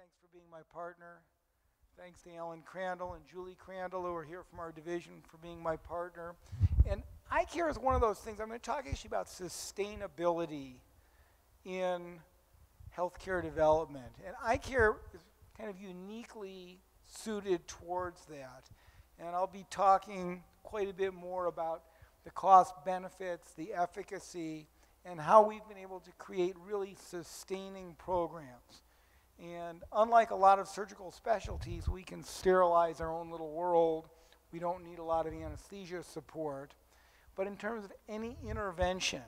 thanks for being my partner. Thanks to Alan Crandall and Julie Crandall, who are here from our division, for being my partner. And eye care is one of those things. I'm going to talk actually about sustainability in healthcare development. And eye care is kind of uniquely suited towards that. And I'll be talking quite a bit more about the cost benefits, the efficacy, and how we've been able to create really sustaining programs. And unlike a lot of surgical specialties, we can sterilize our own little world. We don't need a lot of anesthesia support. But in terms of any intervention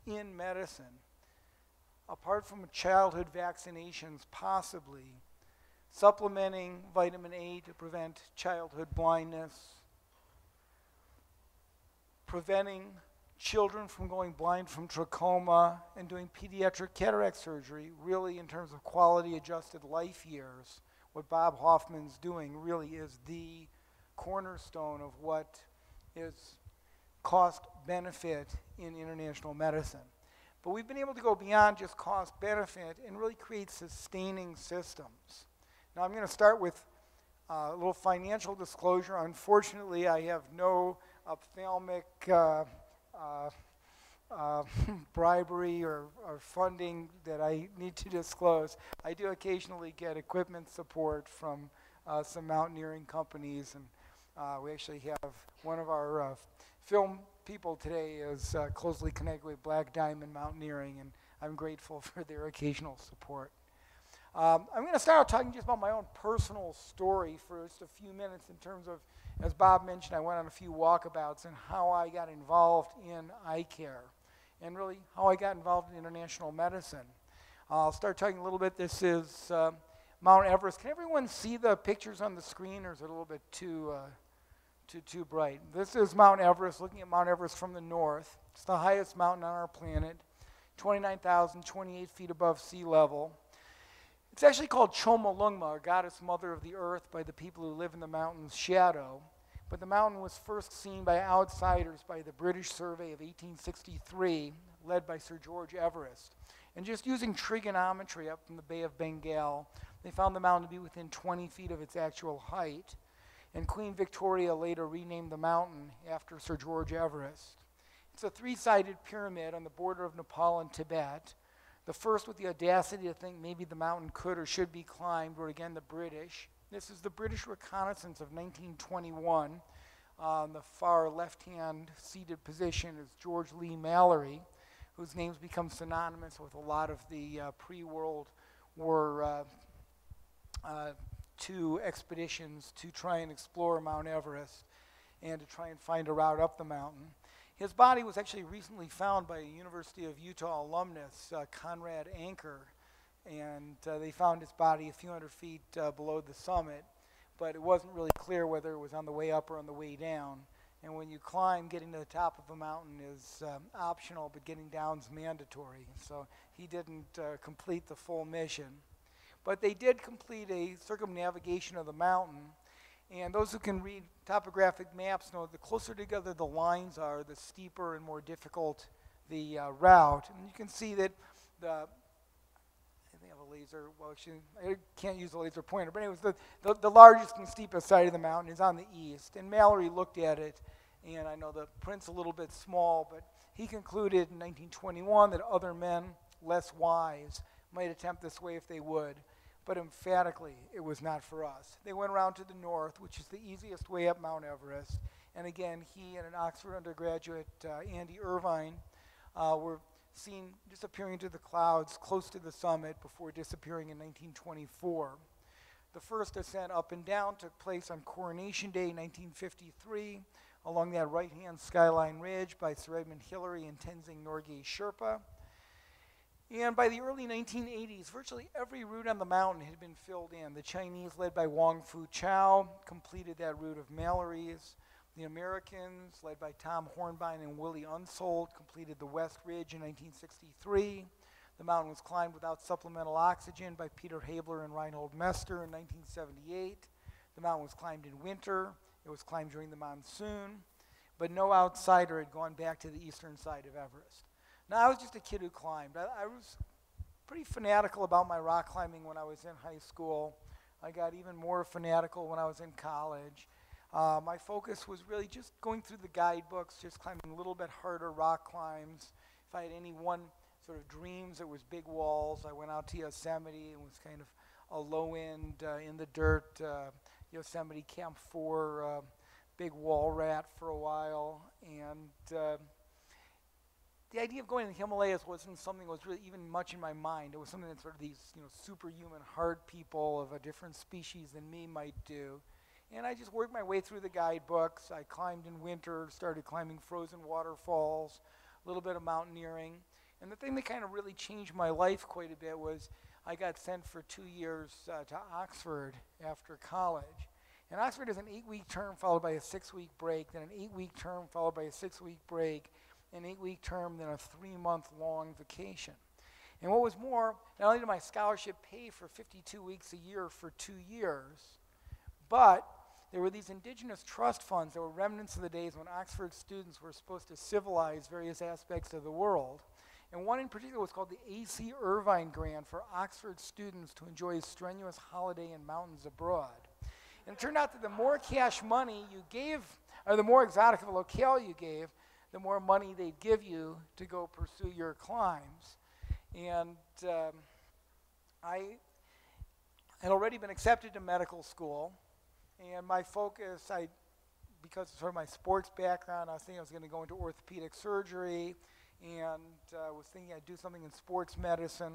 in medicine, apart from childhood vaccinations possibly, supplementing vitamin A to prevent childhood blindness, preventing children from going blind from trachoma, and doing pediatric cataract surgery, really in terms of quality adjusted life years, what Bob Hoffman's doing really is the cornerstone of what is cost benefit in international medicine. But we've been able to go beyond just cost benefit and really create sustaining systems. Now I'm going to start with a little financial disclosure. Unfortunately, I have no ophthalmic bribery or funding that I need to disclose. I do occasionally get equipment support from some mountaineering companies, and we actually have one of our film people today is closely connected with Black Diamond Mountaineering, and I'm grateful for their occasional support. I'm going to start out talking just about my own personal story for just a few minutes in terms of, as Bob mentioned, I went on a few walkabouts and how I got involved in eye care and really how I got involved in international medicine. I'll start talking a little bit. This is Mount Everest. Can everyone see the pictures on the screen, or is it a little bit too bright? This is Mount Everest, looking at Mount Everest from the north. It's the highest mountain on our planet, 29,028 feet above sea level. It's actually called Chomolungma, or goddess mother of the earth, by the people who live in the mountain's shadow. But the mountain was first seen by outsiders by the British survey of 1863, led by Sir George Everest. And just using trigonometry up from the Bay of Bengal, they found the mountain to be within 20 feet of its actual height. And Queen Victoria later renamed the mountain after Sir George Everest. It's a three-sided pyramid on the border of Nepal and Tibet. The first with the audacity to think maybe the mountain could or should be climbed were again the British. This is the British reconnaissance of 1921. On the far left-hand seated position is George Lee Mallory, whose name's become synonymous with a lot of the pre-World War II expeditions to try and explore Mount Everest and to try and find a route up the mountain. His body was actually recently found by a University of Utah alumnus, Conrad Anker, and they found his body a few hundred feet below the summit, but it wasn't really clear whether it was on the way up or on the way down. And when you climb, getting to the top of a mountain is optional, but getting down is mandatory. So he didn't complete the full mission. But they did complete a circumnavigation of the mountain. And those who can read topographic maps know the closer together the lines are, the steeper and more difficult the route. And you can see that I think I have a laser, well actually I can't use a laser pointer, but anyways, the largest and steepest side of the mountain is on the east. And Mallory looked at it, and I know the print's a little bit small, but he concluded in 1921 that other men, less wise, might attempt this way if they would. But emphatically, it was not for us. They went around to the north, which is the easiest way up Mount Everest. And again, he and an Oxford undergraduate, Andy Irvine, were seen disappearing into the clouds close to the summit before disappearing in 1924. The first ascent up and down took place on Coronation Day, 1953, along that right-hand skyline ridge by Sir Edmund Hillary and Tenzing Norgay Sherpa. And by the early 1980s, virtually every route on the mountain had been filled in. The Chinese, led by Wang Fu Chao, completed that route of Mallory's. The Americans, led by Tom Hornbein and Willie Unsold, completed the West Ridge in 1963. The mountain was climbed without supplemental oxygen by Peter Habler and Reinhold Mester in 1978. The mountain was climbed in winter. It was climbed during the monsoon. But no outsider had gone back to the eastern side of Everest. Now, I was just a kid who climbed. I was pretty fanatical about my rock climbing when I was in high school. I got even more fanatical when I was in college. My focus was really just going through the guidebooks, just climbing a little bit harder rock climbs. If I had any one sort of dreams, it was big walls. I went out to Yosemite. It was kind of a low end, in the dirt, Yosemite Camp 4, big wall rat for a while. And the idea of going to the Himalayas wasn't something that was really even much in my mind. It was something that sort of these superhuman hard people of a different species than me might do. And I just worked my way through the guidebooks. I climbed in winter, started climbing frozen waterfalls, a little bit of mountaineering. And the thing that kind of really changed my life quite a bit was I got sent for 2 years to Oxford after college. And Oxford is an 8-week term followed by a 6-week break, then an 8-week term followed by a 6-week break, an 8-week term, then a 3-month-long vacation. And what was more, not only did my scholarship pay for 52 weeks a year for 2 years, but there were these indigenous trust funds that were remnants of the days when Oxford students were supposed to civilize various aspects of the world. And one in particular was called the A.C. Irvine Grant for Oxford students to enjoy a strenuous holiday in mountains abroad. And it turned out that the more cash money you gave, or the more exotic of a locale you gave, the more money they'd give you to go pursue your climbs. And I had already been accepted to medical school, and my focus, because of sort of my sports background, I was thinking I was going to go into orthopedic surgery, and was thinking I'd do something in sports medicine.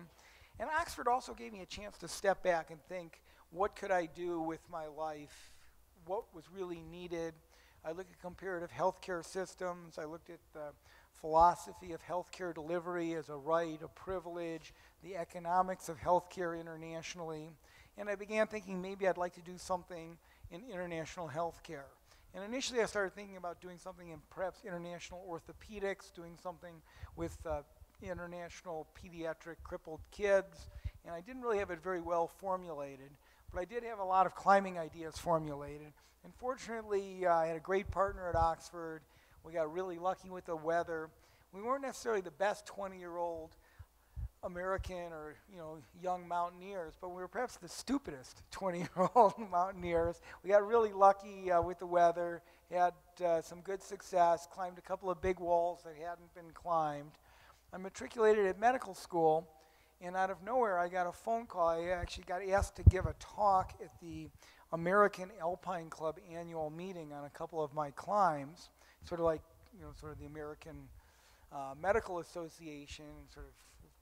And Oxford also gave me a chance to step back and think, what could I do with my life? What was really needed? I looked at comparative healthcare systems. I looked at the philosophy of healthcare delivery as a right, a privilege, the economics of healthcare internationally. And I began thinking maybe I'd like to do something in international healthcare. And initially I started thinking about doing something in perhaps international orthopedics, doing something with international pediatric crippled kids. And I didn't really have it very well formulated, but I did have a lot of climbing ideas formulated. And fortunately, I had a great partner at Oxford. We got really lucky with the weather. We weren't necessarily the best 20-year-old American or young mountaineers, but we were perhaps the stupidest 20-year-old mountaineers. We got really lucky with the weather, had some good success, climbed a couple of big walls that hadn't been climbed. I matriculated at medical school, and out of nowhere I got a phone call. I actually got asked to give a talk at the American Alpine Club annual meeting on a couple of my climbs, sort of like sort of the American Medical Association, sort of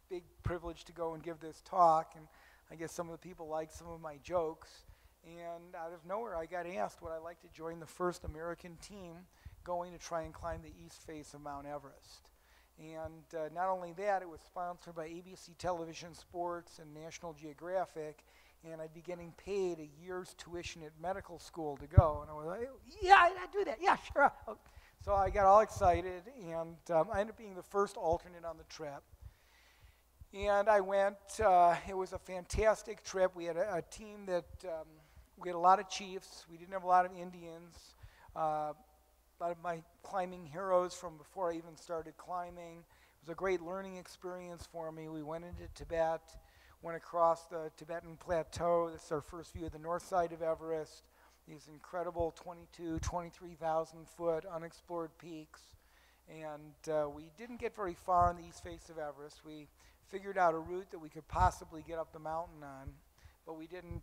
big privilege to go and give this talk, and I guess some of the people liked some of my jokes, and out of nowhere I got asked would I like to join the first American team going to try and climb the east face of Mount Everest. And not only that, it was sponsored by ABC Television Sports and National Geographic, and I'd be getting paid a year's tuition at medical school to go. And I was like, yeah, I'd do that, yeah, sure. So I got all excited, and I ended up being the first alternate on the trip. And I went, it was a fantastic trip. We had a team that, we had a lot of chiefs. We didn't have a lot of Indians. A lot of my climbing heroes from before I even started climbing. It was a great learning experience for me. We went into Tibet, went across the Tibetan Plateau. This is our first view of the north side of Everest. These incredible 23,000 foot unexplored peaks. And we didn't get very far on the east face of Everest. We figured out a route that we could possibly get up the mountain on, but we didn't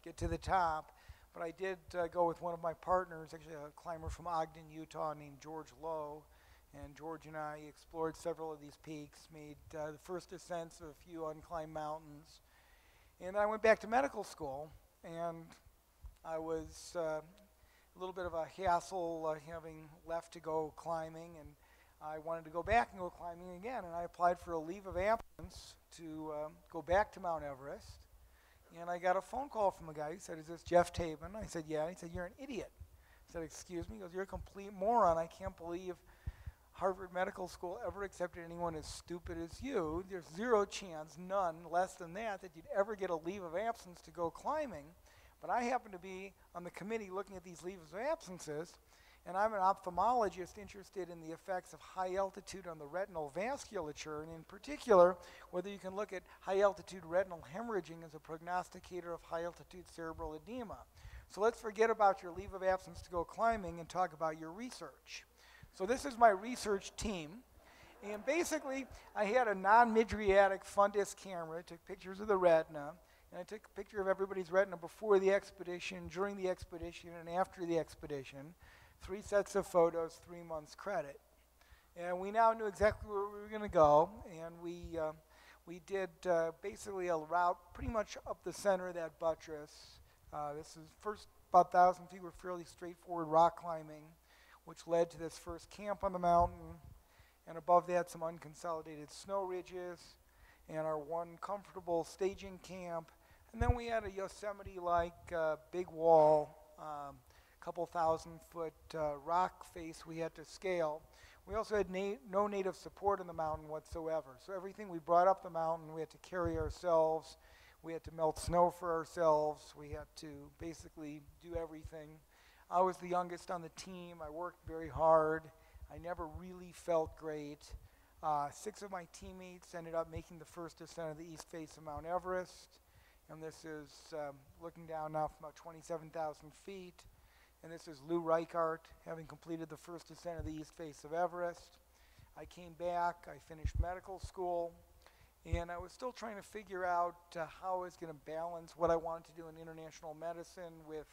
get to the top. But I did go with one of my partners, actually a climber from Ogden, Utah, named George Lowe. And George and I explored several of these peaks, made the first ascents of a few unclimbed mountains. And then I went back to medical school, and I was a little bit of a hassle having left to go climbing, and I wanted to go back and go climbing again. And I applied for a leave of absence to go back to Mount Everest. And I got a phone call from a guy. He said, "Is this Geoff Tabin?" I said, "Yeah." He said, "You're an idiot." I said, "Excuse me?" He goes, "You're a complete moron. I can't believe Harvard Medical School ever accepted anyone as stupid as you. There's zero chance, none, less than that you'd ever get a leave of absence to go climbing. But I happen to be on the committee looking at these leaves of absences, And I'm an ophthalmologist interested in the effects of high altitude on the retinal vasculature, and in particular, whether you can look at high altitude retinal hemorrhaging as a prognosticator of high altitude cerebral edema. So let's forget about your leave of absence to go climbing and talk about your research. So this is my research team. And basically, I had a non-mydriatic fundus camera. It took pictures of the retina. And I took a picture of everybody's retina before the expedition, during the expedition, and after the expedition. 3 sets of photos, 3 months credit. And we now knew exactly where we were going to go. And we did basically a route pretty much up the center of that buttress. This is first about 1,000 feet were fairly straightforward rock climbing, which led to this first camp on the mountain. And above that, some unconsolidated snow ridges, and our one comfortable staging camp. And then we had a Yosemite-like big wall, couple 1,000-foot rock face we had to scale. We also had no native support on the mountain whatsoever. So everything we brought up the mountain, we had to carry ourselves. We had to melt snow for ourselves. We had to basically do everything. I was the youngest on the team. I worked very hard. I never really felt great. 6 of my teammates ended up making the first descent of the east face of Mount Everest. And this is looking down now from about 27,000 feet. And this is Lou Reichart, having completed the first descent of the east face of Everest. I came back. I finished medical school. And I was still trying to figure out how I was going to balance what I wanted to do in international medicine with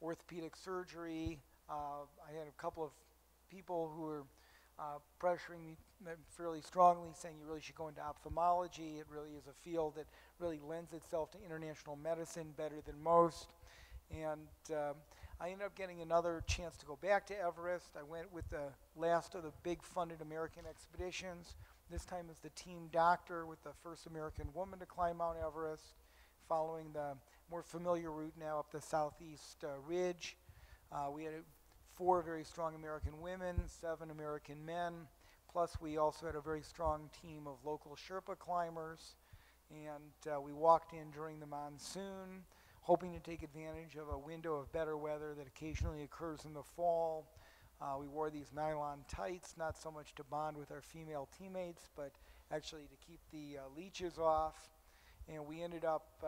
orthopedic surgery. I had a couple of people who were pressuring me fairly strongly, saying you really should go into ophthalmology. It really is a field that really lends itself to international medicine better than most. And I ended up getting another chance to go back to Everest. I went with the last of the big funded American expeditions. This time as the team doctor with the first American woman to climb Mount Everest, following the more familiar route now up the southeast ridge. We had 4 very strong American women, 7 American men, plus we also had a very strong team of local Sherpa climbers. And we walked in during the monsoon, hoping to take advantage of a window of better weather that occasionally occurs in the fall. We wore these nylon tights, not so much to bond with our female teammates, but actually to keep the leeches off. And we ended up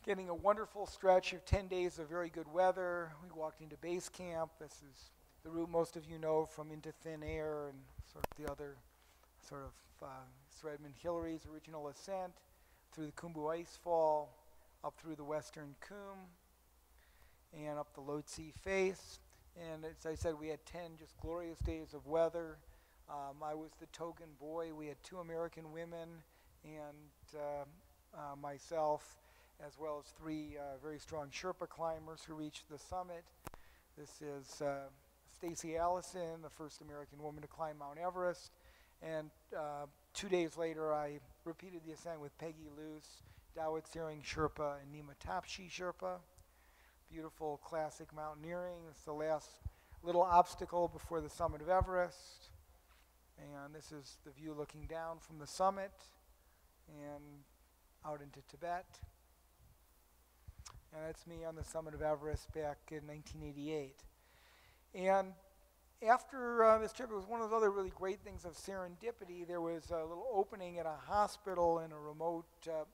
getting a wonderful stretch of 10 days of very good weather. We walked into base camp. This is the route most of you know from Into Thin Air and sort of the other sort of Sir Edmund Hillary's original ascent, through the Khumbu Icefall, up through the western Khum, and up the Lhotse face. And as I said, we had 10 just glorious days of weather. I was the token boy. We had 2 American women and myself, as well as 3 very strong Sherpa climbers who reached the summit. This is Stacy Allison, the first American woman to climb Mount Everest. And 2 days later, I repeated the ascent with Peggy Luce, Dawit Sering Sherpa, and Nima Tapshi Sherpa. Beautiful classic mountaineering. It's the last little obstacle before the summit of Everest. And this is the view looking down from the summit and out into Tibet. And that's me on the summit of Everest back in 1988. And after this trip, it was one of those other really great things of serendipity. There was a little opening at a hospital in a remote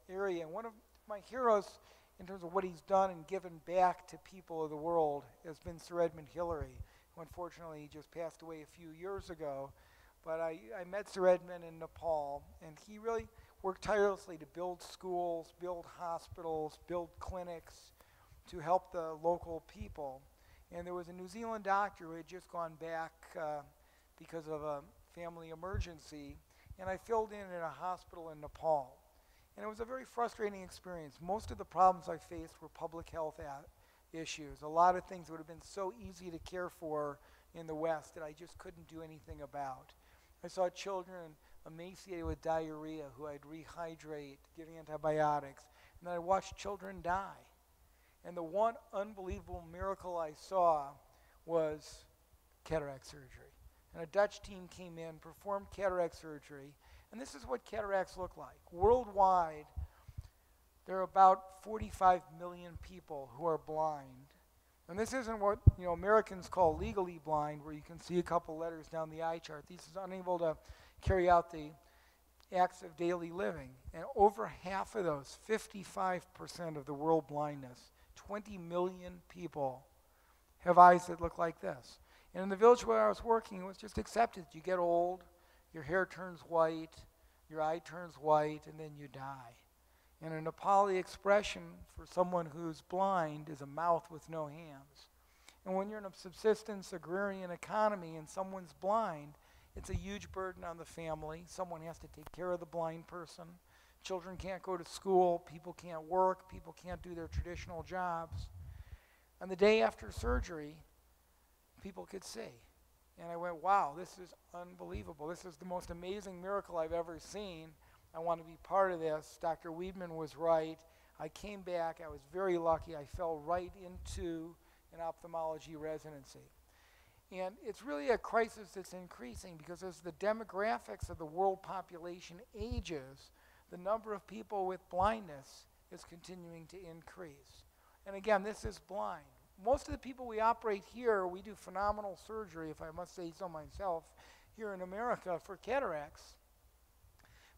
area. And one of my heroes, in terms of what he's done and given back to people of the world, has been Sir Edmund Hillary, who unfortunately just passed away a few years ago. But I met Sir Edmund in Nepal, and he really worked tirelessly to build schools, build hospitals, build clinics to help the local people. And there was a New Zealand doctor who had just gone back because of a family emergency, and I filled in a hospital in Nepal. And it was a very frustrating experience. Most of the problems I faced were public health issues. A lot of things that would have been so easy to care for in the West that I just couldn't do anything about. I saw children emaciated with diarrhea who I'd rehydrate, giving antibiotics, and then I watched children die. And the one unbelievable miracle I saw was cataract surgery. And a Dutch team came in, performed cataract surgery, and this is what cataracts look like. Worldwide, there are about 45 million people who are blind. And this isn't what Americans call legally blind, where you can see a couple letters down the eye chart. These is unable to carry out the acts of daily living. And over half of those, 55% of the world blindness, 20 million people, have eyes that look like this. And in the village where I was working, it was just accepted. You get old, your hair turns white, your eye turns white, and then you die. And a Nepali expression for someone who's blind is a mouth with no hands. And when you're in a subsistence agrarian economy and someone's blind, it's a huge burden on the family. Someone has to take care of the blind person. Children can't go to school, people can't work, people can't do their traditional jobs. And the day after surgery, people could see. And I went, wow, this is unbelievable. This is the most amazing miracle I've ever seen. I want to be part of this. Dr. Wiedemann was right. I came back. I was very lucky. I fell right into an ophthalmology residency. And it's really a crisis that's increasing because as the demographics of the world population ages, the number of people with blindness is continuing to increase. And again, this is blind. Most of the people we operate here, we do phenomenal surgery, if I must say so myself, here in America for cataracts.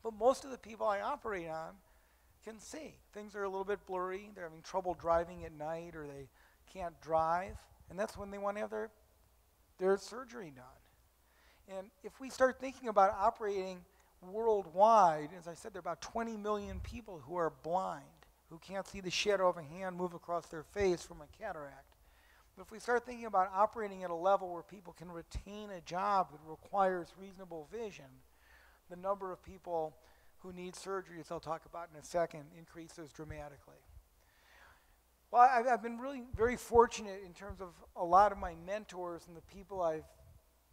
But most of the people I operate on can see. Things are a little bit blurry. They're having trouble driving at night or they can't drive. And that's when they want to have their surgery done. And if we start thinking about operating worldwide, as I said, there are about 20 million people who are blind, who can't see the shadow of a hand move across their face from a cataract. But if we start thinking about operating at a level where people can retain a job that requires reasonable vision, the number of people who need surgery, as I'll talk about in a second, increases dramatically. Well, I've been really very fortunate in terms of a lot of my mentors and the people I've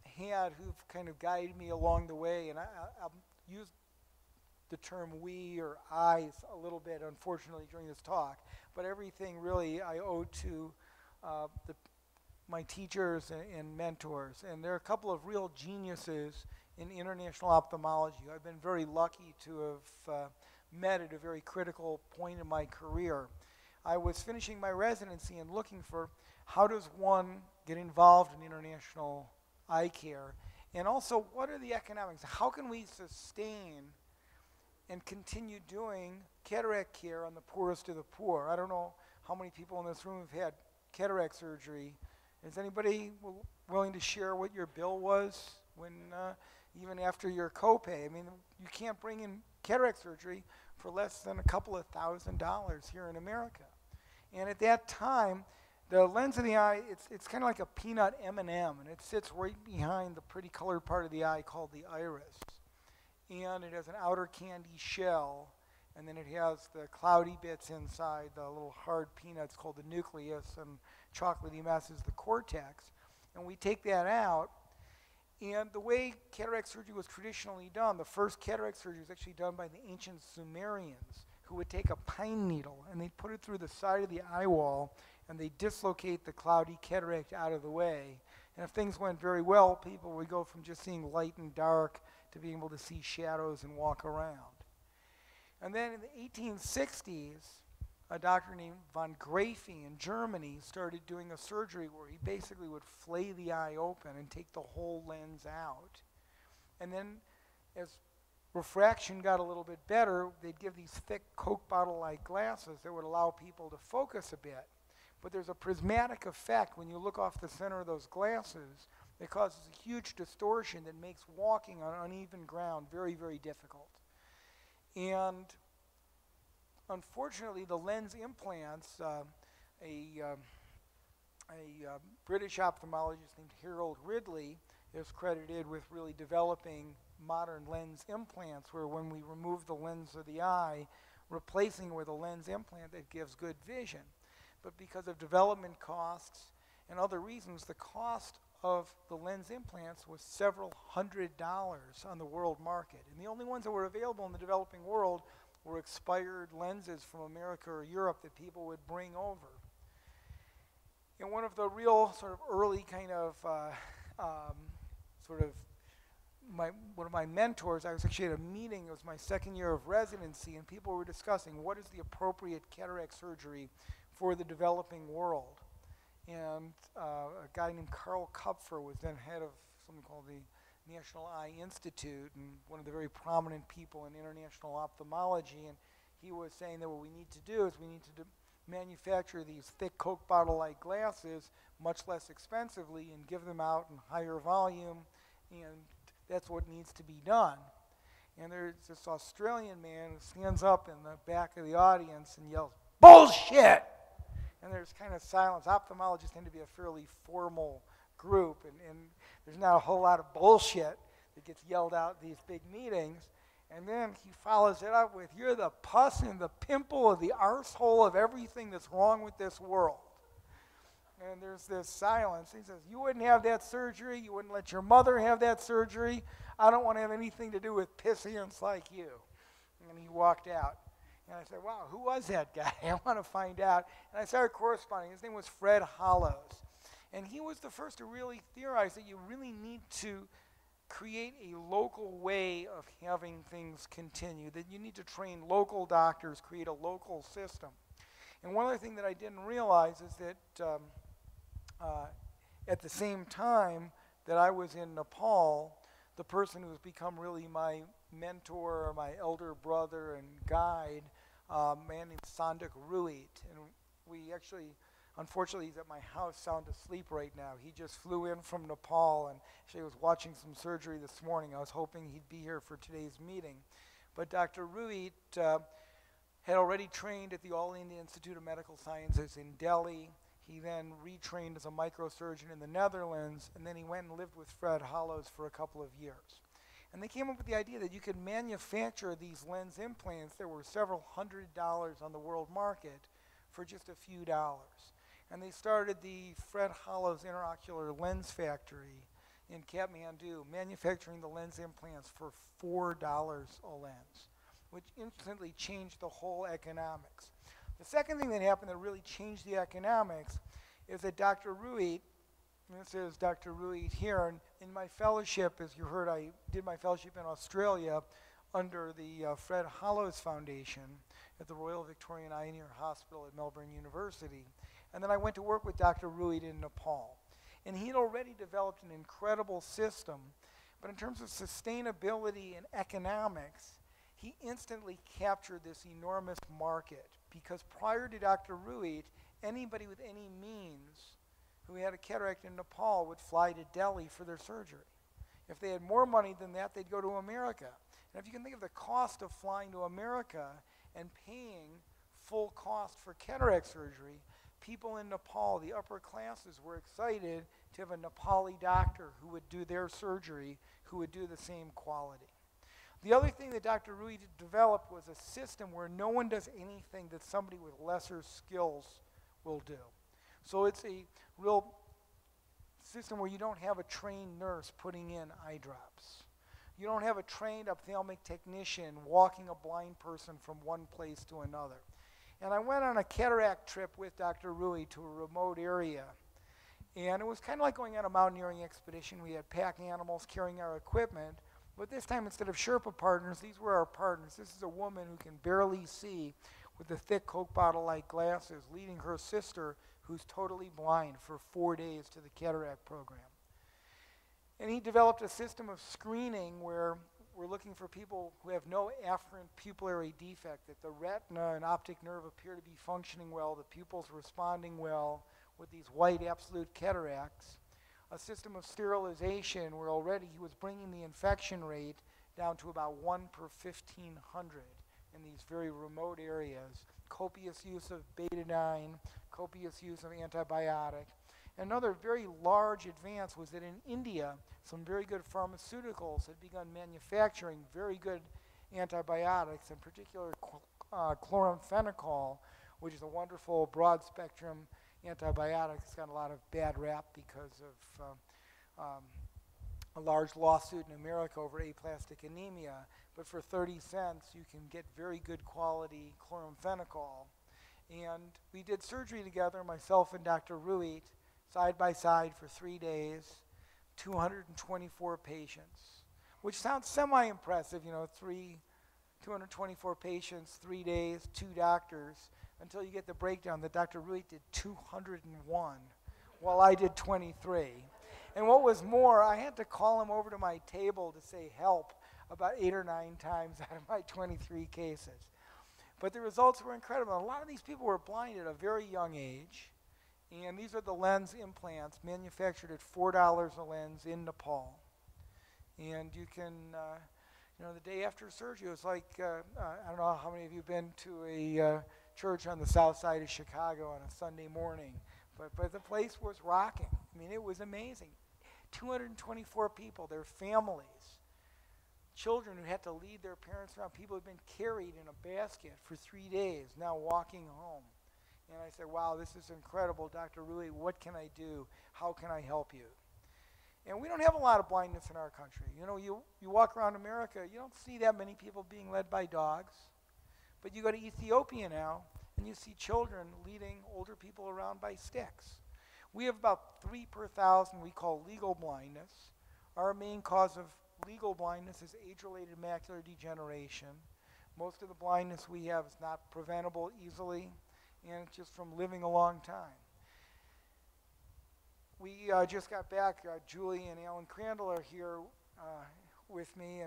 had who've kind of guided me along the way, and I'll use the term we or I a little bit, unfortunately, during this talk, but everything really I owe to my teachers and mentors. And there are a couple of real geniuses in international ophthalmology. I've been very lucky to have met at a very critical point in my career. I was finishing my residency and looking for how does one get involved in international eye care, and also what are the economics? How can we sustain and continue doing cataract care on the poorest of the poor? I don't know how many people in this room have had cataract surgery. Is anybody willing to share what your bill was when even after your copay? I mean, you can't bring in cataract surgery for less than a couple of $1,000s here in America. And at that time, the lens of the eye, it's kind of like a peanut M&M, and it sits right behind the pretty colored part of the eye called the iris. And it has an outer candy shell, and then it has the cloudy bits inside, the little hard peanuts called the nucleus, and chocolatey mess is the cortex. And we take that out, and the way cataract surgery was traditionally done, the first cataract surgery was actually done by the ancient Sumerians, who would take a pine needle and they'd put it through the side of the eye wall and they'd dislocate the cloudy cataract out of the way. And if things went very well, people would go from just seeing light and dark to being able to see shadows and walk around. And then in the 1860s, a doctor named von Graefe in Germany started doing a surgery where he basically would flay the eye open and take the whole lens out. And then as refraction got a little bit better, they'd give these thick Coke bottle-like glasses that would allow people to focus a bit. But there's a prismatic effect when you look off the center of those glasses that causes a huge distortion that makes walking on uneven ground very, very difficult. And unfortunately, the lens implants, a British ophthalmologist named Harold Ridley is credited with really developing modern lens implants, where when we remove the lens of the eye, replacing it with a lens implant that gives good vision. But because of development costs and other reasons, the cost of the lens implants was several $100s on the world market. And the only ones that were available in the developing world were expired lenses from America or Europe that people would bring over. And one of the real sort of early kind of one of my mentors, I was actually at a meeting, it was my second year of residency, and people were discussing what is the appropriate cataract surgery for the developing world. And a guy named Karl Kupfer was then head of something called the National Eye Institute and one of the very prominent people in international ophthalmology. And he was saying that what we need to do is we need to manufacture these thick Coke bottle-like glasses much less expensively and give them out in higher volume, and that's what needs to be done. And there's this Australian man who stands up in the back of the audience and yells, "Bullshit!" And there's kind of silence. Ophthalmologists tend to be a fairly formal group, and there's not a whole lot of bullshit that gets yelled out at these big meetings. And then he follows it up with, "You're the pus and the pimple of the arsehole of everything that's wrong with this world." And there's this silence. He says, "You wouldn't have that surgery. You wouldn't let your mother have that surgery. I don't want to have anything to do with pissants like you." And he walked out. And I said, "Wow, who was that guy? I want to find out." And I started corresponding. His name was Fred Hollows. And he was the first to really theorize that you really need to create a local way of having things continue, that you need to train local doctors, create a local system. And one other thing that I didn't realize is that at the same time that I was in Nepal, the person who's become really my mentor, or my elder brother and guide, a man named Sandak Ruit. And we actually, unfortunately, he's at my house sound asleep right now. He just flew in from Nepal and actually was watching some surgery this morning. I was hoping he'd be here for today's meeting. But Dr. Ruit had already trained at the All India Institute of Medical Sciences in Delhi. He then retrained as a microsurgeon in the Netherlands, and then he went and lived with Fred Hollows for a couple of years. And they came up with the idea that you could manufacture these lens implants that were several $100s on the world market for just a few dollars. And they started the Fred Hollows Interocular Lens Factory in Kathmandu, manufacturing the lens implants for $4 a lens, which instantly changed the whole economics. The second thing that happened that really changed the economics is that Dr. Ruit, and this is Dr. Ruit here, and in my fellowship, as you heard, I did my fellowship in Australia under the Fred Hollows Foundation at the Royal Victorian Eye and Ear Hospital at Melbourne University. And then I went to work with Dr. Ruit in Nepal. And he had already developed an incredible system, but in terms of sustainability and economics, he instantly captured this enormous market, because prior to Dr. Ruit, anybody with any means who had a cataract in Nepal would fly to Delhi for their surgery. If they had more money than that, they'd go to America. And if you can think of the cost of flying to America and paying full cost for cataract surgery, people in Nepal, the upper classes, were excited to have a Nepali doctor who would do their surgery, who would do the same quality. The other thing that Dr. Ruit developed was a system where no one does anything that somebody with lesser skills will do. So it's a real system where you don't have a trained nurse putting in eye drops. You don't have a trained ophthalmic technician walking a blind person from one place to another. And I went on a cataract trip with Dr. Ruit to a remote area. And it was kind of like going on a mountaineering expedition. We had pack animals carrying our equipment. But this time, instead of Sherpa partners, these were our partners. This is a woman who can barely see with the thick Coke bottle-like glasses, leading her sister, who's totally blind, for 4 days to the cataract program. And he developed a system of screening where we're looking for people who have no afferent pupillary defect, that the retina and optic nerve appear to be functioning well, the pupils responding well with these white absolute cataracts. A system of sterilization where already he was bringing the infection rate down to about 1 per 1,500 in these very remote areas. Copious use of betadine, copious use of antibiotic. Another very large advance was that in India, some very good pharmaceuticals had begun manufacturing very good antibiotics, in particular chloramphenicol, which is a wonderful broad-spectrum antibiotic. It's got a lot of bad rap because of a large lawsuit in America over aplastic anemia. But for 30 cents, you can get very good quality chloramphenicol. And we did surgery together, myself and Dr. Ruit, side by side for 3 days, 224 patients. which sounds semi-impressive, 224 patients, 3 days, 2 doctors, until you get the breakdown that Dr. Rui did 201, while I did 23. And what was more, I had to call him over to my table to say help about 8 or 9 times out of my 23 cases. But the results were incredible. A lot of these people were blind at a very young age, and these are the lens implants manufactured at $4 a lens in Nepal. And you can, the day after surgery, it was like, I don't know how many of you have been to a church on the south side of Chicago on a Sunday morning, but the place was rocking. I mean, it was amazing. 224 people, their families, children who had to lead their parents around, people who had been carried in a basket for 3 days, now walking home. And I said, wow, this is incredible, Dr. Rui, what can I do? How can I help you? And we don't have a lot of blindness in our country. You walk around America, you don't see that many people being led by dogs. But you go to Ethiopia now, and you see children leading older people around by sticks. We have about 3 per 1,000 we call legal blindness. Our main cause of legal blindness is age-related macular degeneration. Most of the blindness we have is not preventable easily, and it's just from living a long time. We just got back, Julie and Alan Crandall are here with me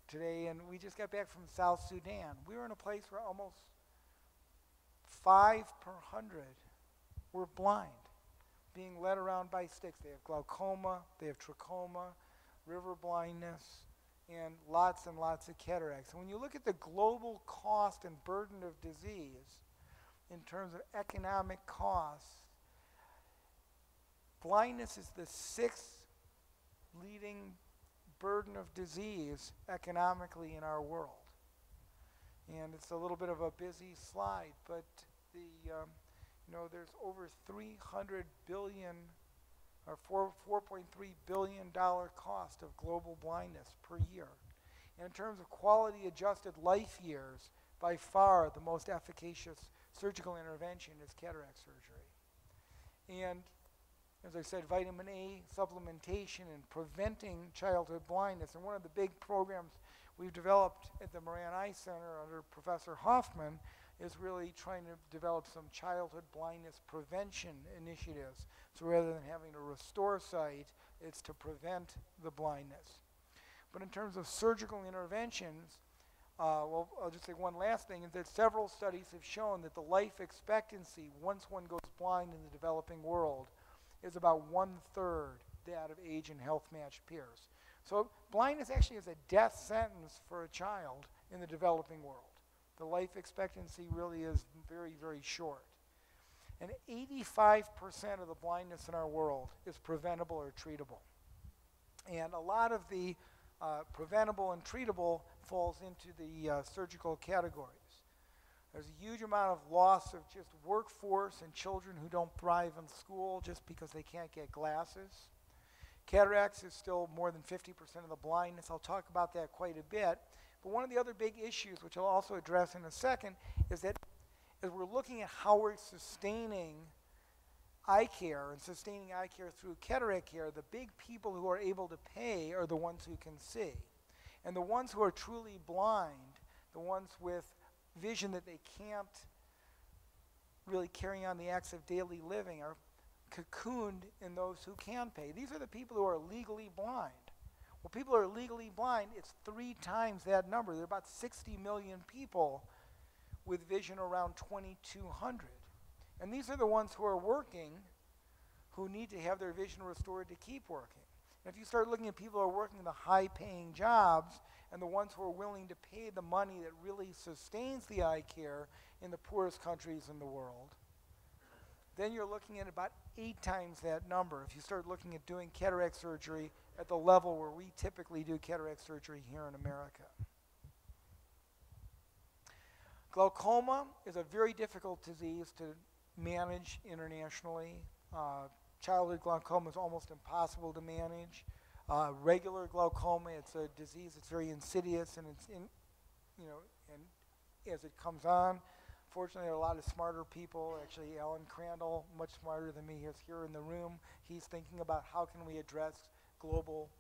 today, and we just got back from South Sudan. We were in a place where almost 5 per 100 were blind, being led around by sticks. They have glaucoma, they have trachoma, river blindness, and lots of cataracts. And when you look at the global cost and burden of disease in terms of economic costs, blindness is the 6th leading burden of disease economically in our world. And it's a little bit of a busy slide, but there's over $300 billion or $4.3 billion cost of global blindness per year. And in terms of quality adjusted life years, by far the most efficacious surgical intervention is cataract surgery. And as I said, vitamin A supplementation and preventing childhood blindness. And one of the big programs we've developed at the Moran Eye Center under Professor Hoffman is really trying to develop some childhood blindness prevention initiatives. So rather than having to restore sight, it's to prevent the blindness. But in terms of surgical interventions, I'll just say one last thing, is that several studies have shown that the life expectancy once one goes blind in the developing world is about 1/3 that of age and health matched peers. So blindness actually is a death sentence for a child in the developing world. The life expectancy really is very, very short. And 85% of the blindness in our world is preventable or treatable. And a lot of the preventable and treatable falls into the surgical categories. There's a huge amount of loss of just workforce and children who don't thrive in school just because they can't get glasses. Cataracts is still more than 50% of the blindness. I'll talk about that quite a bit. But one of the other big issues, which I'll also address in a second, is that as we're looking at how we're sustaining eye care and sustaining eye care through cataract care, the big people who are able to pay are the ones who can see. And the ones who are truly blind, the ones with vision that they can't really carry on the acts of daily living, are cocooned in those who can pay. These are the people who are legally blind. Well, people who are legally blind, it's 3 times that number. There are about 60 million people with vision around 2,200. And these are the ones who are working, who need to have their vision restored to keep working. And if you start looking at people who are working the high-paying jobs and the ones who are willing to pay the money that really sustains the eye care in the poorest countries in the world, then you're looking at about 8 times that number if you start looking at doing cataract surgery at the level where we typically do cataract surgery here in America. Glaucoma is a very difficult disease to manage internationally. Childhood glaucoma is almost impossible to manage. Regular glaucoma, it's a disease that's very insidious, and and as it comes on, fortunately, there are a lot of smarter people. Actually, Alan Crandall, much smarter than me, is here in the room. He's thinking about how can we address global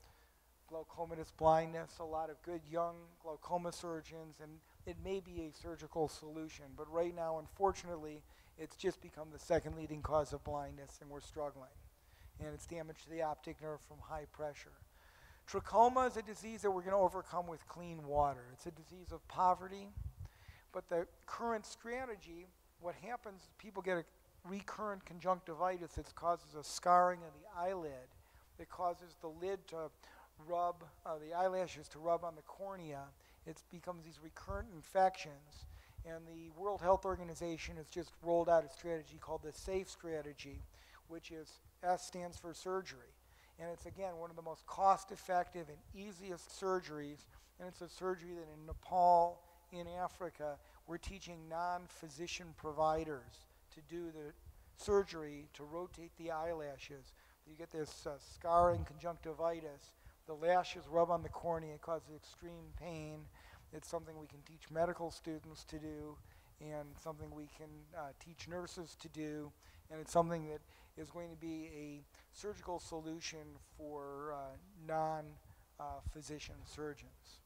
glaucomatous blindness, a lot of good young glaucoma surgeons, and it may be a surgical solution. But right now, unfortunately, it's just become the second leading cause of blindness, and we're struggling. And it's damage to the optic nerve from high pressure. Trachoma is a disease that we're going to overcome with clean water. It's a disease of poverty, but the current strategy, what happens is people get a recurrent conjunctivitis that causes a scarring of the eyelid, that causes the lid to rub, the eyelashes to rub on the cornea. It becomes these recurrent infections, and the World Health Organization has just rolled out a strategy called the SAFE strategy, which is S stands for surgery. And it's, again, one of the most cost-effective and easiest surgeries, and it's a surgery that in Nepal, in Africa, we're teaching non-physician providers to do the surgery to rotate the eyelashes. You get this scarring conjunctivitis. The lashes rub on the cornea, it causes extreme pain. It's something we can teach medical students to do, and something we can teach nurses to do, and it's something that is going to be a surgical solution for non-physician surgeons.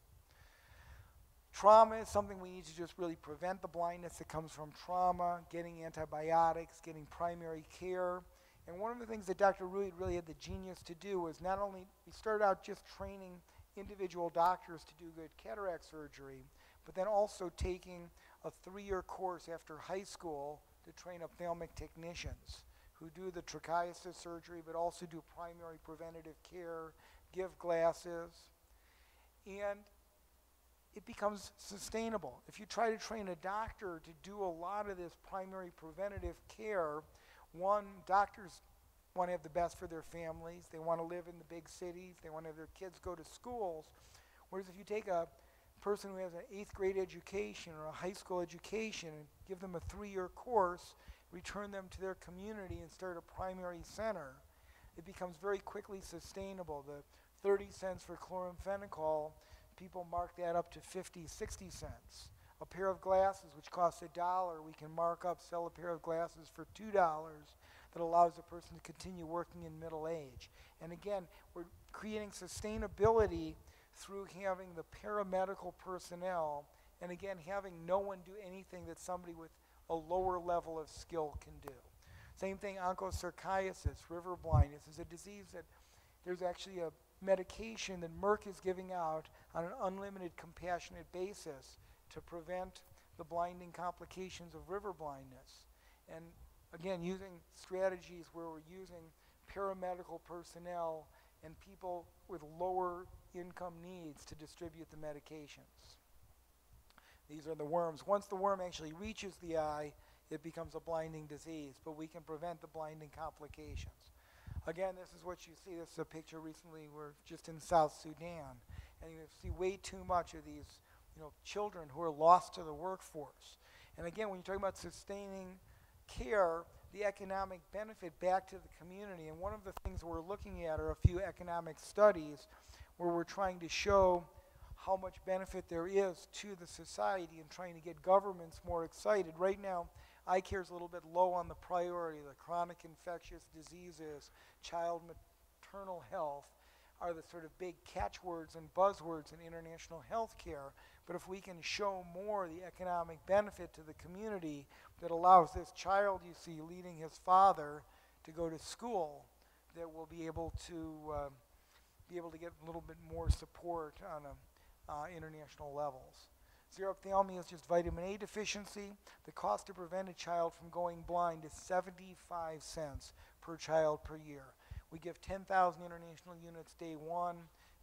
Trauma is something we need to just really prevent the blindness that comes from trauma, getting antibiotics, getting primary care. And one of the things that Dr. Ruid really had the genius to do was not only, he started out just training individual doctors to do good cataract surgery, but then also taking a 3-year course after high school to train ophthalmic technicians who do the trichiasis surgery, but also do primary preventative care, give glasses, and it becomes sustainable. If you try to train a doctor to do a lot of this primary preventative care, one, doctors want to have the best for their families. They want to live in the big cities. They want to have their kids go to schools. Whereas if you take a person who has an 8th grade education or a high school education and give them a 3-year course, return them to their community and start a primary center, it becomes very quickly sustainable. The 30 cents for chloramphenicol, people mark that up to 50, 60 cents. A pair of glasses, which costs $1, we can mark up, sell a pair of glasses for $2 that allows the person to continue working in middle age. And again, we're creating sustainability through having the paramedical personnel, and again, having no one do anything that somebody with a lower level of skill can do. Same thing, onchocerciasis, river blindness, is a disease that there's actually a medication that Merck is giving out on an unlimited compassionate basis to prevent the blinding complications of river blindness. And again, using strategies where we're using paramedical personnel and people with lower income needs to distribute the medications. These are the worms. Once the worm actually reaches the eye, it becomes a blinding disease, but we can prevent the blinding complications. Again, this is what you see. This is a picture recently. We're just in South Sudan, and you see way too much of these children who are lost to the workforce. And again, when you talk about sustaining care, the economic benefit back to the community, and one of the things we're looking at are a few economic studies where we're trying to show how much benefit there is to the society and trying to get governments more excited. Right now, eye care is a little bit low on the priority. The chronic infectious diseases, child maternal health are the sort of big catchwords and buzzwords in international health care. But if we can show more the economic benefit to the community that allows this child you see leading his father to go to school, that we'll be able to get a little bit more support on international levels. Xerophthalmia is just vitamin A deficiency. The cost to prevent a child from going blind is 75 cents per child per year. We give 10,000 international units day one,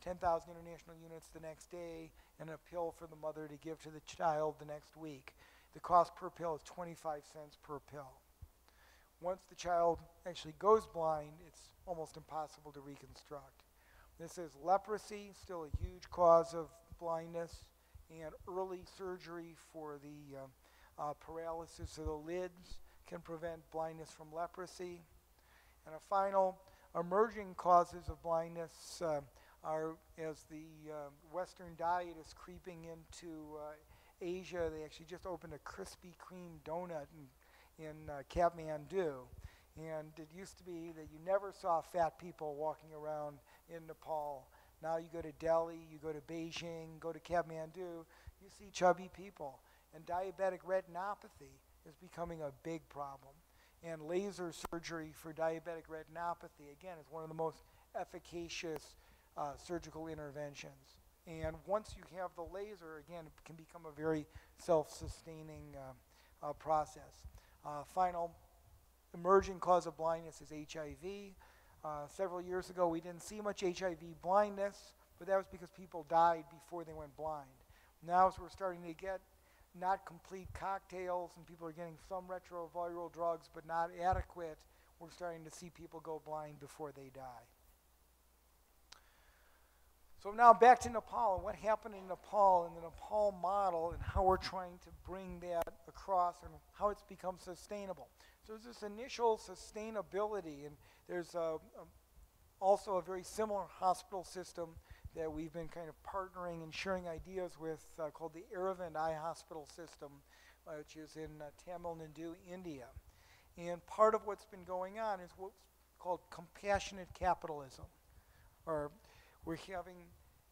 10,000 international units the next day, and a pill for the mother to give to the child the next week. The cost per pill is 25 cents per pill. Once the child actually goes blind, it's almost impossible to reconstruct. This is leprosy, still a huge cause of blindness, and early surgery for the paralysis of the lids can prevent blindness from leprosy. And a final emerging causes of blindness are, as the Western diet is creeping into Asia, they actually just opened a Krispy Kreme donut in Kathmandu. And it used to be that you never saw fat people walking around in Nepal. Now you go to Delhi, you go to Beijing, go to Kathmandu, you see chubby people. And diabetic retinopathy is becoming a big problem. And laser surgery for diabetic retinopathy, again, is one of the most efficacious surgical interventions. And once you have the laser, again, it can become a very self-sustaining process. Final emerging cause of blindness is HIV. Several years ago, we didn't see much HIV blindness, but that was because people died before they went blind. Now, as we're starting to get not complete cocktails and people are getting some retroviral drugs but not adequate, we're starting to see people go blind before they die. So now back to Nepal and what happened in Nepal and the Nepal model and how we're trying to bring that across and how it's become sustainable. So there's this initial sustainability, and there's also a very similar hospital system that we've been kind of partnering and sharing ideas with called the Aravind Eye Hospital System, which is in Tamil Nadu, India. And part of what's been going on is what's called compassionate capitalism, or we're having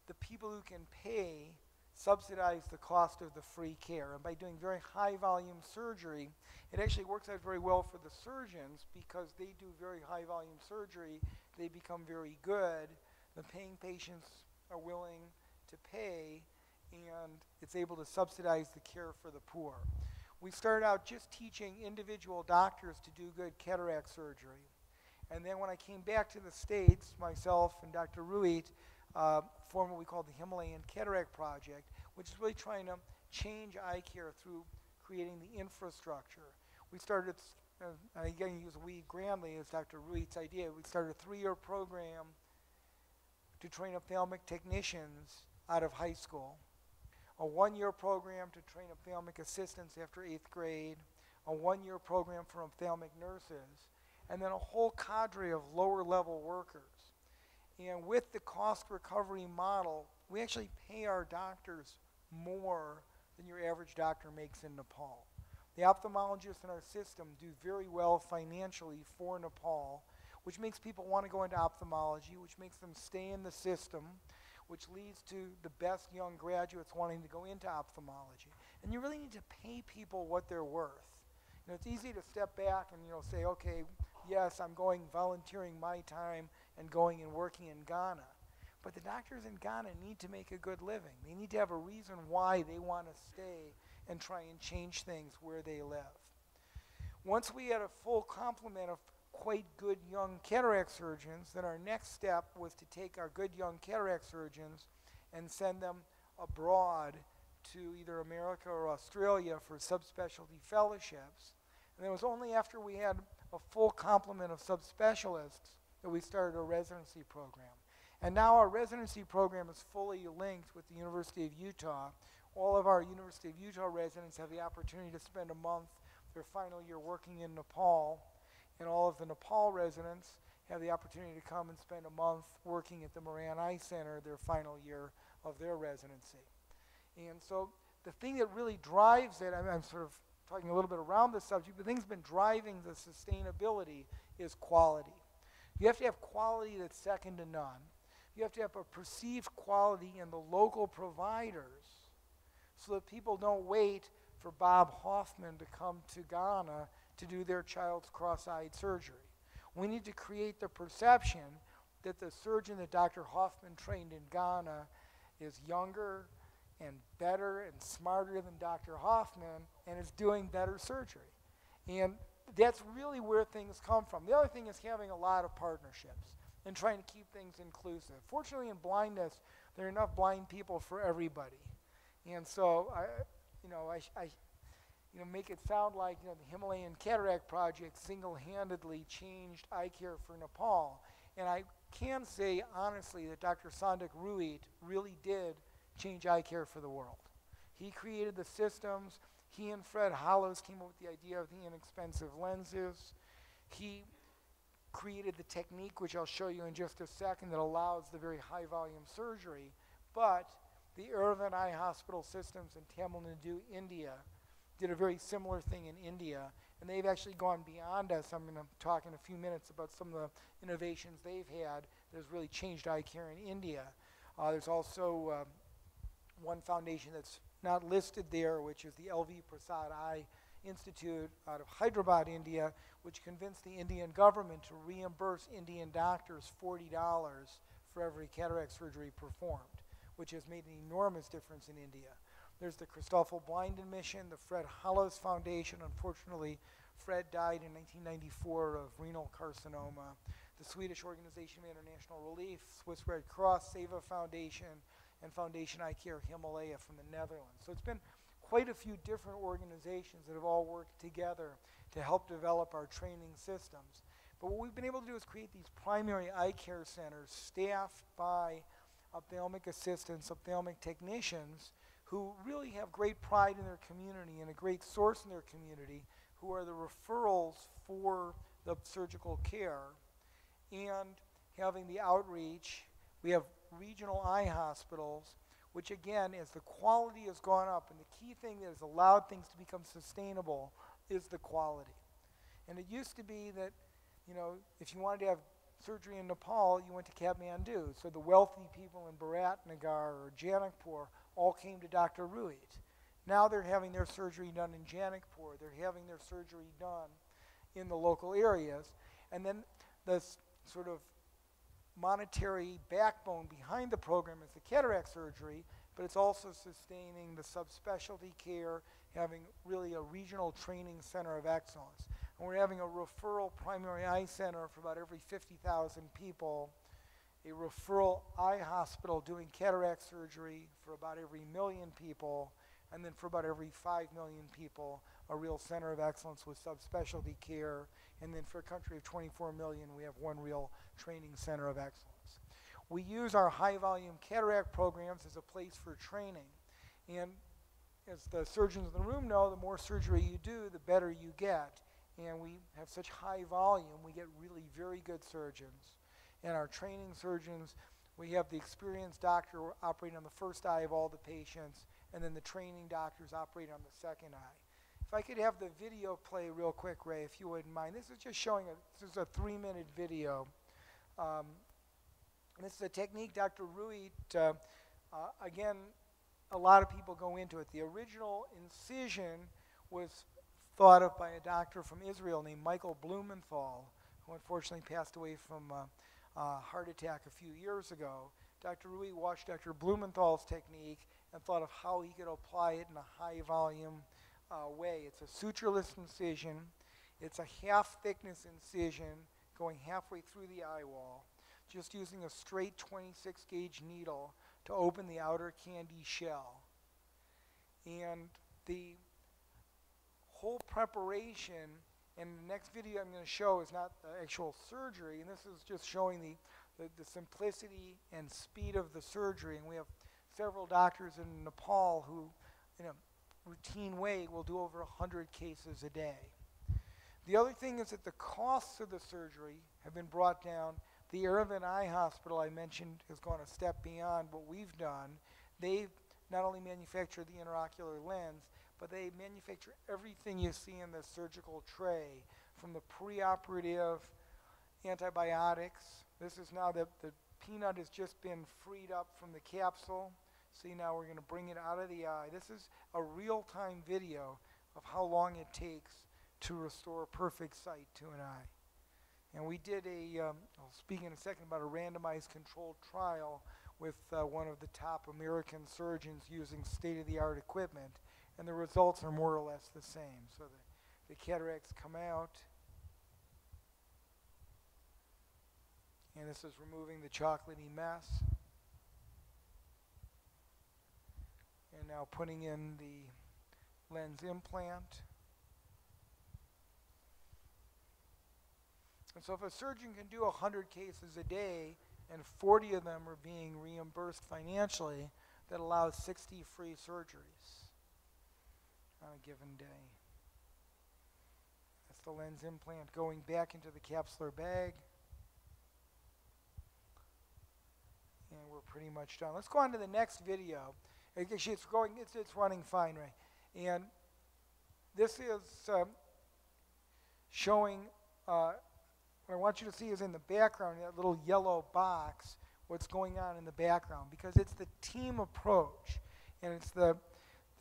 the people who can pay subsidize the cost of the free care. And by doing very high volume surgery, it actually works out very well for the surgeons because they do very high volume surgery, they become very good, the paying patients are willing to pay, and it's able to subsidize the care for the poor. We started out just teaching individual doctors to do good cataract surgery. And then when I came back to the States, myself and Dr. Ruit formed what we call the Himalayan Cataract Project, which is really trying to change eye care through creating the infrastructure. We started, again, use we grandly as Dr. Ruit's idea, we started a 3-year program to train ophthalmic technicians out of high school, a 1-year program to train ophthalmic assistants after 8th grade, a 1-year program for ophthalmic nurses, and then a whole cadre of lower level workers. And with the cost recovery model, we actually pay our doctors more than your average doctor makes in Nepal. The ophthalmologists in our system do very well financially for Nepal, which makes people want to go into ophthalmology, which makes them stay in the system, which leads to the best young graduates wanting to go into ophthalmology. And you really need to pay people what they're worth. You know, it's easy to step back and say, okay, yes, I'm going volunteering my time and going and working in Ghana. But the doctors in Ghana need to make a good living. They need to have a reason why they want to stay and try and change things where they live. Once we had a full complement of quite good young cataract surgeons, then our next step was to take our good young cataract surgeons and send them abroad to either America or Australia for subspecialty fellowships. And it was only after we had a full complement of subspecialists that we started a residency program. And now our residency program is fully linked with the University of Utah. All of our University of Utah residents have the opportunity to spend a month their final year working in Nepal, and all of the Nepal residents have the opportunity to come and spend a month working at the Moran Eye Center their final year of their residency. And so the thing that really drives it, I'm sort of talking a little bit around this subject, the thing that's been driving the sustainability is quality. You have to have quality that's second to none. You have to have a perceived quality in the local providers so that people don't wait for Bob Hoffman to come to Ghana to do their child's cross-eyed surgery. We need to create the perception that the surgeon that Dr. Hoffman trained in Ghana is younger and better and smarter than Dr. Hoffman and is doing better surgery. And that's really where things come from. The other thing is having a lot of partnerships and trying to keep things inclusive. Fortunately, in blindness, there are enough blind people for everybody. And so I make it sound like the Himalayan Cataract Project single-handedly changed eye care for Nepal. And I can say honestly that Dr. Sandak Ruit really did change eye care for the world. He created the systems. He and Fred Hollows came up with the idea of the inexpensive lenses. He created the technique, which I'll show you in just a second, that allows the very high-volume surgery. But the Aravind Eye Hospital systems in Tamil Nadu, India, did a very similar thing in India, and they've actually gone beyond us. I'm going to talk in a few minutes about some of the innovations they've had that has really changed eye care in India. There's also one foundation that's not listed there, which is the L.V. Prasad Eye Institute out of Hyderabad, India, which convinced the Indian government to reimburse Indian doctors $40 for every cataract surgery performed, which has made an enormous difference in India. There's the Christoffel Blind Mission, the Fred Hollows Foundation. Unfortunately, Fred died in 1994 of renal carcinoma. The Swedish Organization of International Relief, Swiss Red Cross, Seva Foundation, and Foundation Eye Care Himalaya from the Netherlands. So it's been quite a few different organizations that have all worked together to help develop our training systems. But what we've been able to do is create these primary eye care centers staffed by ophthalmic assistants, ophthalmic technicians, who really have great pride in their community and a great source in their community, who are the referrals for the surgical care, and having the outreach. We have regional eye hospitals, which again, as the quality has gone up, and the key thing that has allowed things to become sustainable is the quality. And it used to be that, you know, if you wanted to have surgery in Nepal, you went to Kathmandu. So the wealthy people in Biratnagar or Janakpur all came to Dr. Ruit. Now they're having their surgery done in Janakpur. They're having their surgery done in the local areas. And then the sort of monetary backbone behind the program is the cataract surgery, but it's also sustaining the subspecialty care, having really a regional training center of excellence. And we're having a referral primary eye center for about every 50,000 people, a referral eye hospital doing cataract surgery for about every 1 million people, and then for about every 5 million people, a real center of excellence with subspecialty care. And then for a country of 24 million, we have one real training center of excellence. We use our high-volume cataract programs as a place for training. And as the surgeons in the room know, the more surgery you do, the better you get. And we have such high volume, we get really very good surgeons. And our training surgeons, we have the experienced doctor operating on the first eye of all the patients, and then the training doctors operate on the second eye. If I could have the video play real quick, Ray, if you wouldn't mind. This is just showing, this is a 3-minute video. This is a technique Dr. Ruit, again, a lot of people go into it. The original incision was thought of by a doctor from Israel named Michael Blumenthal, who unfortunately passed away from a heart attack a few years ago. Dr. Ruit watched Dr. Blumenthal's technique and thought of how he could apply it in a high volume way. It's a sutureless incision. It's a half thickness incision going halfway through the eye wall, just using a straight 26 gauge needle to open the outer candy shell. And the whole preparation, and the next video I'm going to show is not the actual surgery, and this is just showing the simplicity and speed of the surgery. And we have several doctors in Nepal who, in a routine way, will do over 100 cases a day. The other thing is that the costs of the surgery have been brought down. The Aravind Eye Hospital I mentioned has gone a step beyond what we've done. They not only manufacture the intraocular lens, but they manufacture everything you see in the surgical tray, from the preoperative antibiotics. This is now the peanut has just been freed up from the capsule. See, now we're going to bring it out of the eye. This is a real-time video of how long it takes to restore perfect sight to an eye. And we did I'll speak in a second about a randomized controlled trial with one of the top American surgeons using state-of-the-art equipment, and the results are more or less the same. So the cataracts come out, and this is removing the chocolatey mess. And now putting in the lens implant. And so if a surgeon can do 100 cases a day and 40 of them are being reimbursed financially, that allows 60 free surgeries on a given day. That's the lens implant going back into the capsular bag. And we're pretty much done. Let's go on to the next video. Actually, it's running fine, Ray. And this is showing, what I want you to see is in the background, that little yellow box, what's going on in the background, because it's the team approach, and it's the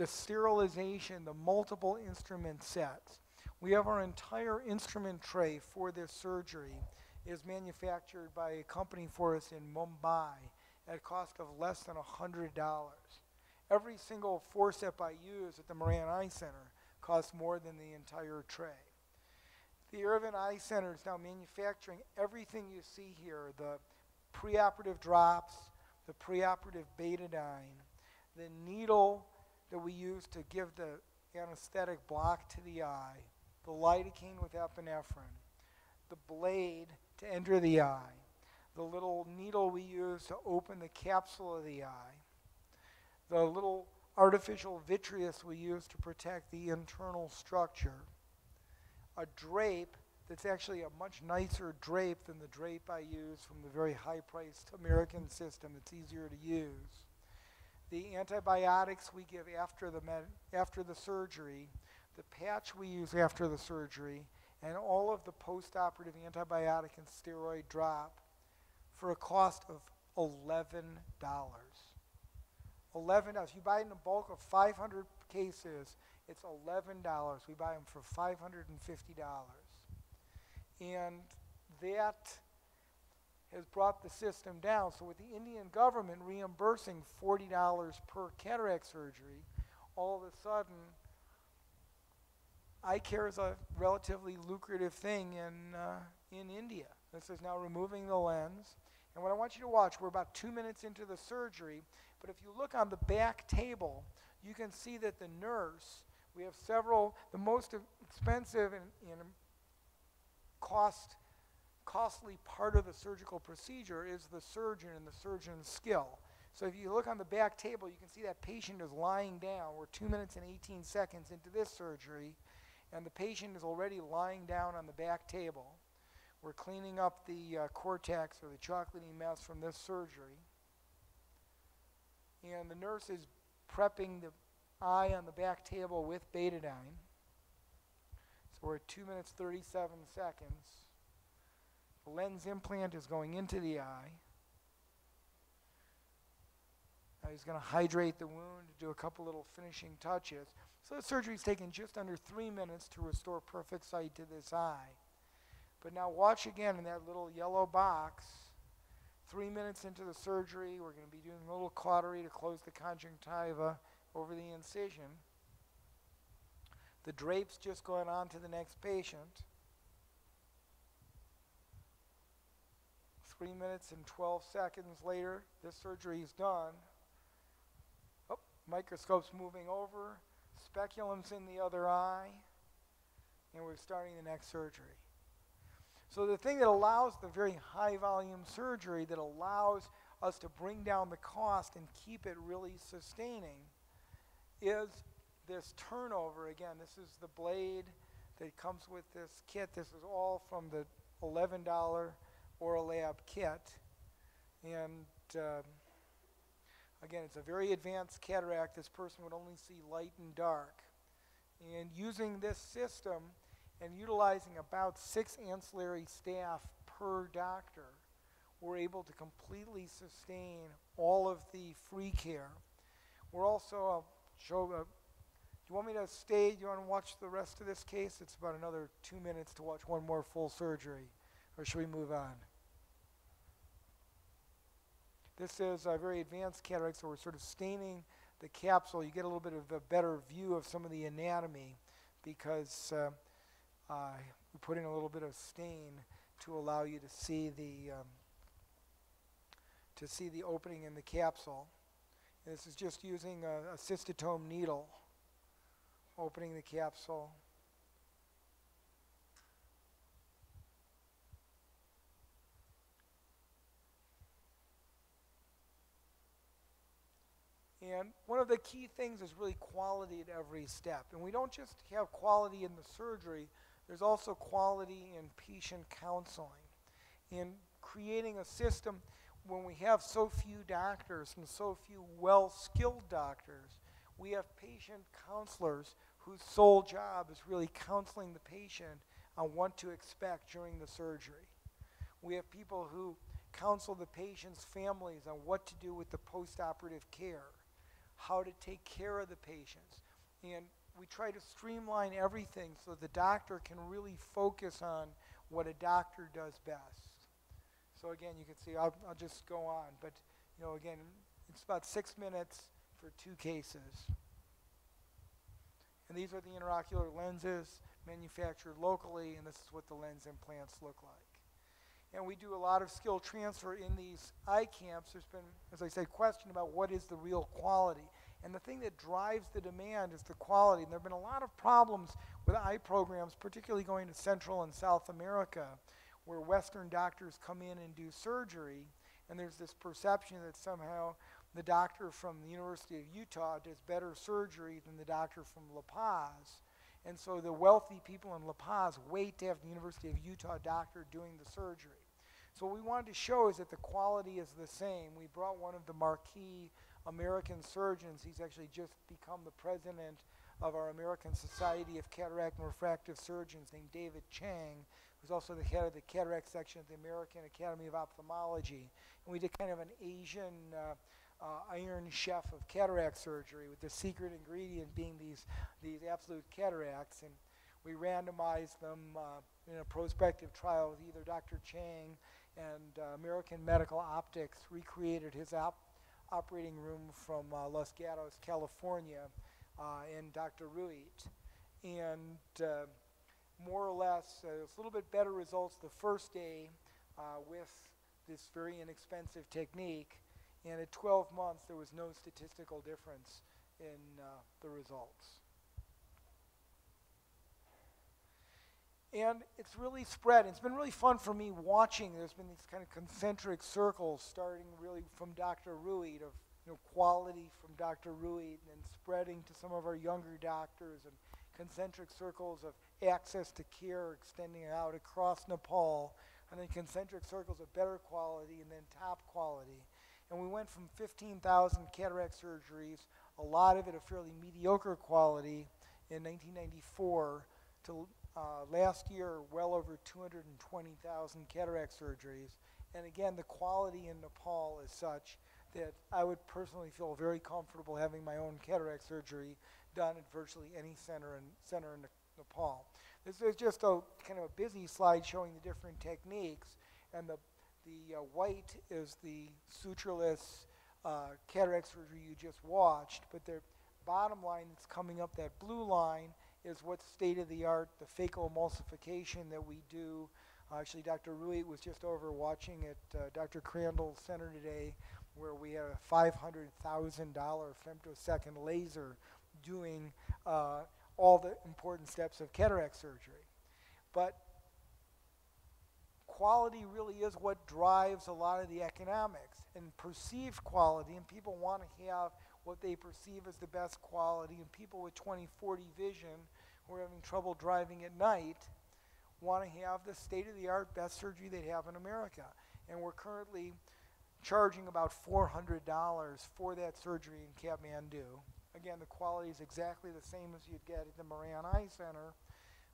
sterilization, the multiple instrument sets. We have our entire instrument tray for this surgery is manufactured by a company for us in Mumbai at a cost of less than $100. Every single forcep I use at the Moran Eye Center costs more than the entire tray. The Irvin Eye Center is now manufacturing everything you see here, the preoperative drops, the preoperative betadine, the needle that we use to give the anesthetic block to the eye, the lidocaine with epinephrine, the blade to enter the eye, the little needle we use to open the capsule of the eye, the little artificial vitreous we use to protect the internal structure, a drape that's actually a much nicer drape than the drape I use from the very high-priced American system. It's easier to use. The antibiotics we give after the surgery, the patch we use after the surgery, and all of the post-operative antibiotic and steroid drop for a cost of $11. $11. You buy it in a bulk of 500 cases, it's $11. We buy them for $550. And that has brought the system down. So with the Indian government reimbursing $40 per cataract surgery, all of a sudden, eye care is a relatively lucrative thing in India. This is now removing the lens. And what I want you to watch, we're about 2 minutes into the surgery, but if you look on the back table, you can see that the nurse, we have several, the most expensive and costly part of the surgical procedure is the surgeon and the surgeon's skill. So if you look on the back table, you can see that patient is lying down. We're 2 minutes and 18 seconds into this surgery, and the patient is already lying down on the back table. We're cleaning up the cortex or the chocolatey mess from this surgery. And the nurse is prepping the eye on the back table with betadine. So we're at 2 minutes 37 seconds. The lens implant is going into the eye. Now he's going to hydrate the wound, do a couple little finishing touches. So the surgery's taken just under 3 minutes to restore perfect sight to this eye. But now watch again in that little yellow box. 3 minutes into the surgery, we're going to be doing a little cautery to close the conjunctiva over the incision. The drape's just going on to the next patient. 3 minutes and 12 seconds later, this surgery is done. Oh, microscope's moving over, speculum's in the other eye, and we're starting the next surgery. So the thing that allows the very high volume surgery, that allows us to bring down the cost and keep it really sustaining, is this turnover. Again, this is the blade that comes with this kit. This is all from the $11 Oralab kit. And again, it's a very advanced cataract. This person would only see light and dark. And using this system and utilizing about 6 ancillary staff per doctor, we're able to completely sustain all of the free care. We're also, do you want me to stay? Do you want to watch the rest of this case? It's about another 2 minutes to watch one more full surgery, or should we move on? This is a very advanced cataract, so we're sort of staining the capsule. You get a little bit of a better view of some of the anatomy because we put in a little bit of stain to allow you to see the opening in the capsule. And this is just using a cystotome needle, opening the capsule. And one of the key things is really quality at every step. And we don't just have quality in the surgery, there's also quality in patient counseling. In creating a system when we have so few doctors and so few well-skilled doctors, we have patient counselors whose sole job is really counseling the patient on what to expect during the surgery. We have people who counsel the patient's families on what to do with the post-operative care, how to take care of the patients. And we try to streamline everything so the doctor can really focus on what a doctor does best. So again, you can see, I'll just go on, but again, it's about 6 minutes for 2 cases. And these are the intraocular lenses manufactured locally, and this is what the lens implants look like. And we do a lot of skill transfer in these eye camps. There's been, as I said, question about what is the real quality. And the thing that drives the demand is the quality. And there have been a lot of problems with eye programs, particularly going to Central and South America, where Western doctors come in and do surgery, and there's this perception that somehow the doctor from the University of Utah does better surgery than the doctor from La Paz. And so the wealthy people in La Paz wait to have the University of Utah doctor doing the surgery. So what we wanted to show is that the quality is the same. We brought one of the marquee American surgeons. He's actually just become the president of our American Society of Cataract and Refractive Surgeons, named David Chang, who's also the head of the cataract section of the American Academy of Ophthalmology. And we did kind of an Asian Iron Chef of cataract surgery, with the secret ingredient being these absolute cataracts. And we randomized them in a prospective trial with either Dr. Chang and American Medical Optics recreated his operating room from Los Gatos, California, and Dr. Ruit. And more or less, it was a little bit better results the first day with this very inexpensive technique. And at 12 months, there was no statistical difference in the results. And it's really spread. It's been really fun for me watching. There's been these kind of concentric circles starting really from Dr. Ruit, of quality from Dr. Ruit, and then spreading to some of our younger doctors, and concentric circles of access to care extending out across Nepal, and then concentric circles of better quality, and then top quality. And we went from 15,000 cataract surgeries, a lot of it of fairly mediocre quality, in 1994 to last year, well over 220,000 cataract surgeries. And again, the quality in Nepal is such that I would personally feel very comfortable having my own cataract surgery done at virtually any center in Nepal. This is just a kind of a busy slide showing the different techniques, and the white is the sutureless cataract surgery you just watched, but the bottom line that's coming up, that blue line, is what's state-of-the-art, the phacoemulsification that we do. Actually, Dr. Ruit was just over watching at Dr. Crandall's center today, where we have a $500,000 femtosecond laser doing all the important steps of cataract surgery. But quality really is what drives a lot of the economics, and perceived quality, and people want to have what they perceive as the best quality, and people with 20/40 vision who are having trouble driving at night want to have the state-of-the-art best surgery they have in America. And we're currently charging about $400 for that surgery in Kathmandu. Again, the quality is exactly the same as you'd get at the Moran Eye Center,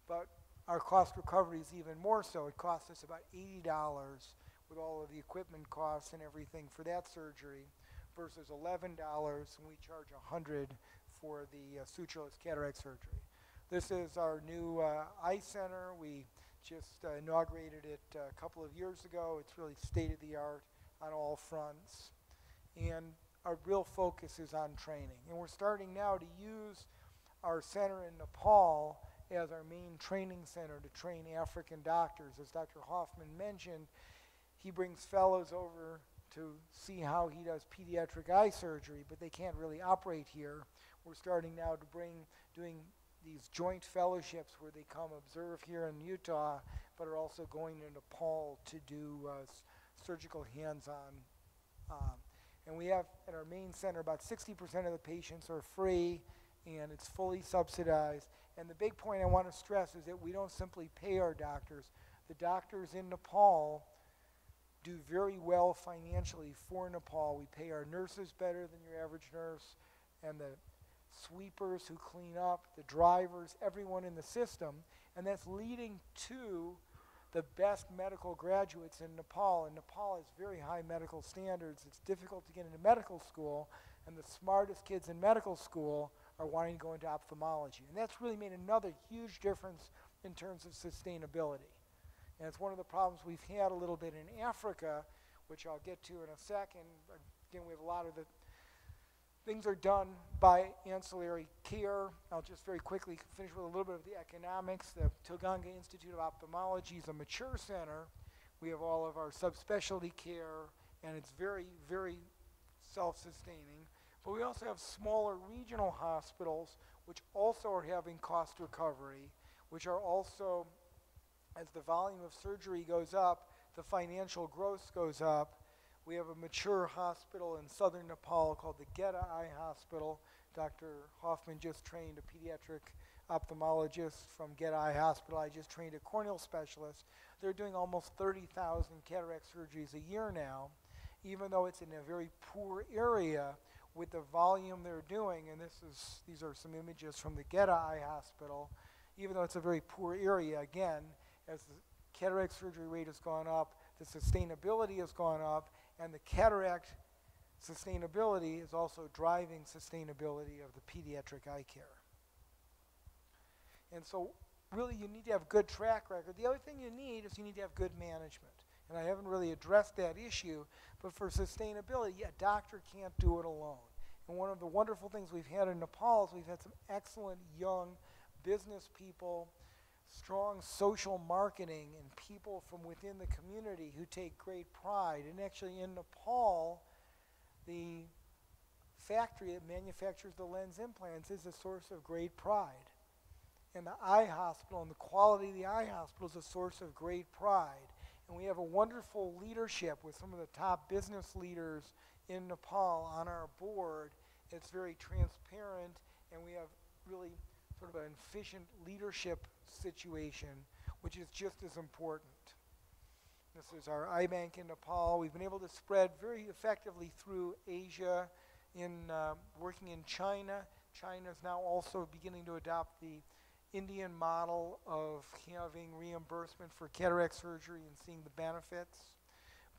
but our cost recovery is even more so. It costs us about $80 with all of the equipment costs and everything for that surgery, versus $11, and we charge $100 for the sutureless cataract surgery. This is our new eye center. We just inaugurated it a couple of years ago. It's really state-of-the-art on all fronts. And our real focus is on training. And we're starting now to use our center in Nepal as our main training center to train African doctors. As Dr. Hoffman mentioned, he brings fellows over to see how he does pediatric eye surgery, but they can't really operate here. We're starting now to doing these joint fellowships where they come observe here in Utah, but are also going to Nepal to do surgical hands-on. And we have at our main center about 60% of the patients are free, and it's fully subsidized. And the big point I want to stress is that we don't simply pay our doctors. The doctors in Nepal do very well financially for Nepal. We pay our nurses better than your average nurse, and the sweepers who clean up, the drivers, everyone in the system, and that's leading to the best medical graduates in Nepal, and Nepal has very high medical standards. It's difficult to get into medical school, and the smartest kids in medical school are wanting to go into ophthalmology. And that's really made another huge difference in terms of sustainability. And it's one of the problems we've had a little bit in Africa, which I'll get to in a second. Again, we have a lot of the things are done by ancillary care. I'll just very quickly finish with a little bit of the economics. The Tuganga Institute of Ophthalmology is a mature center. We have all of our subspecialty care, and it's very, very self-sustaining. But we also have smaller regional hospitals, which also are having cost recovery, which are also, as the volume of surgery goes up, the financial growth goes up. We have a mature hospital in southern Nepal called the Geta Eye Hospital. Dr. Hoffman just trained a pediatric ophthalmologist from Geta Eye Hospital. I just trained a corneal specialist. They're doing almost 30,000 cataract surgeries a year now, even though it's in a very poor area with the volume they're doing. And these are some images from the Geta Eye Hospital. Even though it's a very poor area, again, as the cataract surgery rate has gone up, the sustainability has gone up, and the cataract sustainability is also driving sustainability of the pediatric eye care. And so really you need to have good track record. The other thing you need is you need to have good management. And I haven't really addressed that issue, but for sustainability, a doctor can't do it alone. And one of the wonderful things we've had in Nepal is we've had some excellent young business people, strong social marketing, and people from within the community who take great pride. And actually in Nepal, the factory that manufactures the lens implants is a source of great pride. And the eye hospital and the quality of the eye hospital is a source of great pride. And we have a wonderful leadership with some of the top business leaders in Nepal on our board. It's very transparent, and we have really sort of an efficient leadership situation, which is just as important. This is our eye bank in Nepal. We've been able to spread very effectively through Asia in working in China. China is now also beginning to adopt the Indian model of having reimbursement for cataract surgery and seeing the benefits.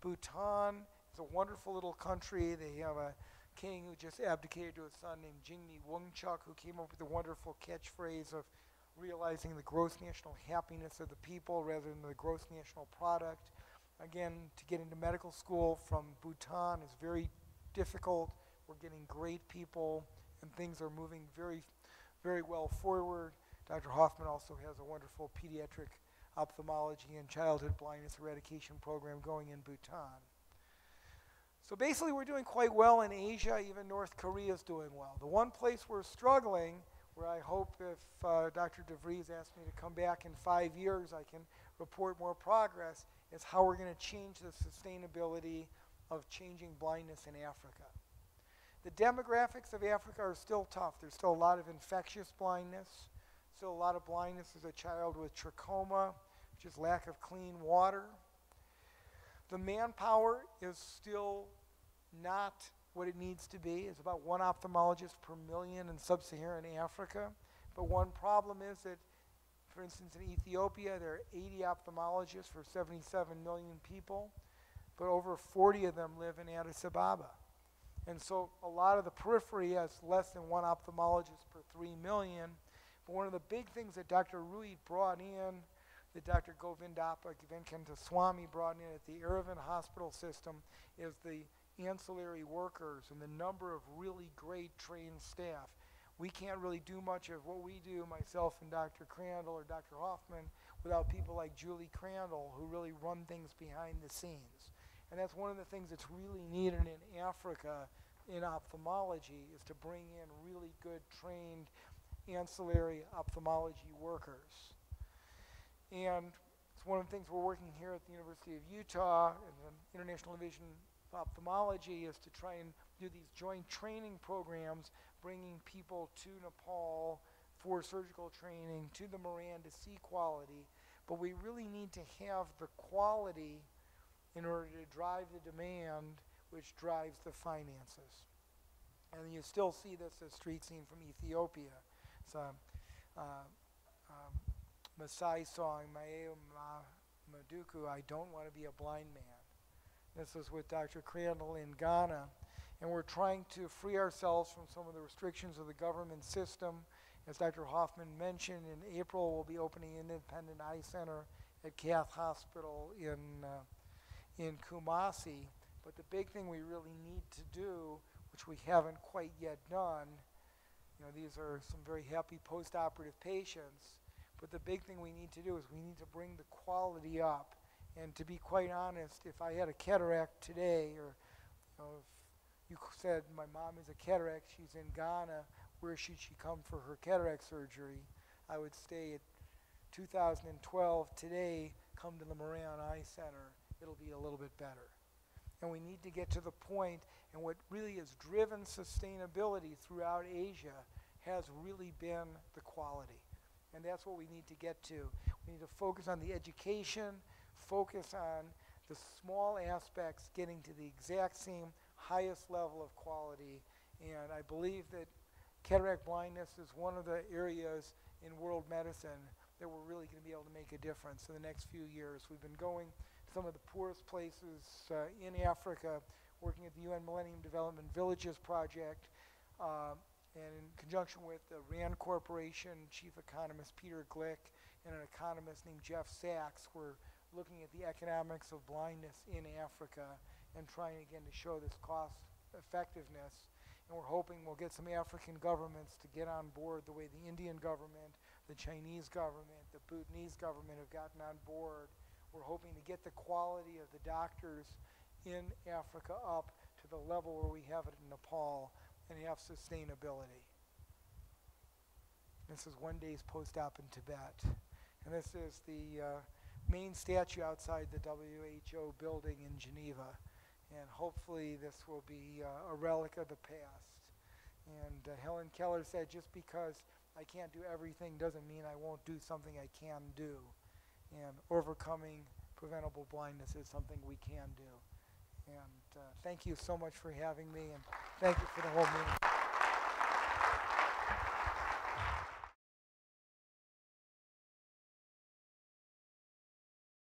Bhutan is a wonderful little country. They have a king who just abdicated to a son named Jingmi Wangchuk, who came up with the wonderful catchphrase of realizing the gross national happiness of the people rather than the gross national product. Again, to get into medical school from Bhutan is very difficult. We're getting great people, and things are moving very, very well forward. Dr. Hoffman also has a wonderful pediatric ophthalmology and childhood blindness eradication program going in Bhutan. So basically we're doing quite well in Asia. Even North Korea is doing well. The one place we're struggling, where I hope if Dr. DeVries asks me to come back in 5 years I can report more progress, is how we're going to change the sustainability of changing blindness in Africa. The demographics of Africa are still tough. There's still a lot of infectious blindness, still a lot of blindness as a child with trachoma, which is lack of clean water. The manpower is still not what it needs to be. It's about 1 ophthalmologist per million in sub-Saharan Africa. But one problem is that, for instance, in Ethiopia, there are 80 ophthalmologists for 77 million people, but over 40 of them live in Addis Ababa. And so a lot of the periphery has less than 1 ophthalmologist per 3 million. But one of the big things that Dr. Rui brought in, that Dr. Govindappa Venkantaswamy brought in at the Aravind Hospital System, is the ancillary workers and the number of really great trained staff. We can't really do much of what we do, myself and Dr. Crandall or Dr. Hoffman, without people like Julie Crandall, who really run things behind the scenes. And that's one of the things that's really needed in Africa in ophthalmology, is to bring in really good trained ancillary ophthalmology workers. And it's one of the things we're working here at the University of Utah and the International Division of Ophthalmology, is to try and do these joint training programs, bringing people to Nepal for surgical training, to the Moran to see quality. But we really need to have the quality in order to drive the demand, which drives the finances. And you still see this as street scene from Ethiopia. It's Maasai song, Maduku, I don't want to be a blind man. This is with Dr. Crandall in Ghana. And we're trying to free ourselves from some of the restrictions of the government system. As Dr. Hoffman mentioned, in April we'll be opening an independent eye center at Cath Hospital in Kumasi. But the big thing we really need to do, which we haven't quite yet done, you know, these are some very happy post-operative patients, but the big thing we need to do is we need to bring the quality up. And to be quite honest, if I had a cataract today, or you know, if you said my mom is a cataract, she's in Ghana, where should she come for her cataract surgery? I would stay at 2012. Today, come to the Moran Eye Center. It'll be a little bit better. And we need to get to the point, and what really has driven sustainability throughout Asia has really been the quality. And that's what we need to get to. We need to focus on the education, focus on the small aspects, getting to the exact same highest level of quality. And I believe that cataract blindness is one of the areas in world medicine that we're really going to be able to make a difference in the next few years. We've been going to some of the poorest places in Africa, working at the UN Millennium Development Villages Project, and in conjunction with the RAND Corporation, Chief Economist Peter Glick, and an economist named Jeff Sachs, we're looking at the economics of blindness in Africa and trying again to show this cost effectiveness. And we're hoping we'll get some African governments to get on board the way the Indian government, the Chinese government, the Bhutanese government have gotten on board. We're hoping to get the quality of the doctors in Africa up to the level where we have it in Nepal and have sustainability. This is one day's post-op in Tibet. And this is the main statue outside the WHO building in Geneva. And hopefully this will be a relic of the past. And Helen Keller said, just because I can't do everything doesn't mean I won't do something I can do. And overcoming preventable blindness is something we can do. And thank you so much for having me, and thank you for the whole meeting.